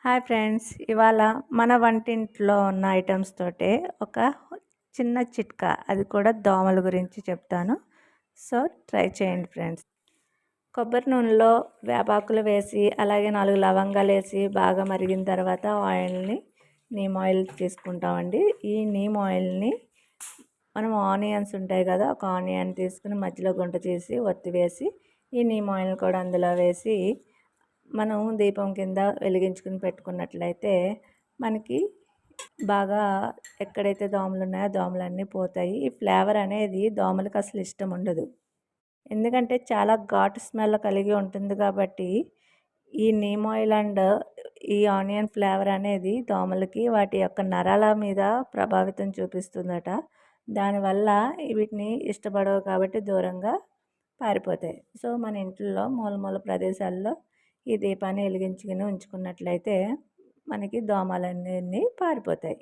Hi friends, ఇవాళ మన వంటింట్లో ఉన్న ఐటమ్స్ తోటే ఒక చిన్న చిట్కా, అది కూడా దోమల గురించి చెప్తాను. సో ట్రై చేయండి ఫ్రెండ్స్. కొబ్బరి నూనెలో వేపాకులు వేసి అలాగే 4 లవంగాలు వేసి బాగా మరిగిన తర్వాత నీమ్ ఆయిల్ తీసుకుంటామండి. ఈ నీమ్ ఆయిల్ని మనం ఆనియన్స్ ఉంటాయి కదా, ఒక ఆనియన్ తీసుకుని మధ్యలో గుంట చేసి ఒత్తి వేసి ఈ నీమ్ ఆయిల్ కూడా అందులో వేసి మనం దీపం కింద వెలిగించుకుని పెట్టుకున్నట్లయితే మనకి బాగా ఎక్కడైతే దోమలు ఉన్నాయో దోమలన్నీ పోతాయి. ఈ ఫ్లేవర్ అనేది దోమలకు అసలు ఇష్టం ఉండదు, ఎందుకంటే చాలా ఘాటు స్మెల్ కలిగి ఉంటుంది. కాబట్టి ఈ నీమ్ ఆయిల్ అండ్ ఈ ఆనియన్ ఫ్లేవర్ అనేది దోమలకి వాటి యొక్క నరాల మీద ప్రభావితం చూపిస్తుందట. దానివల్ల వీటిని ఇష్టపడవు కాబట్టి దూరంగా పారిపోతాయి. సో మన ఇంట్లో మూల ప్రదేశాల్లో ఈ దీపాన్ని వెలిగించుకుని ఉంచుకున్నట్లయితే మనకి దోమలన్నీ పారిపోతాయి.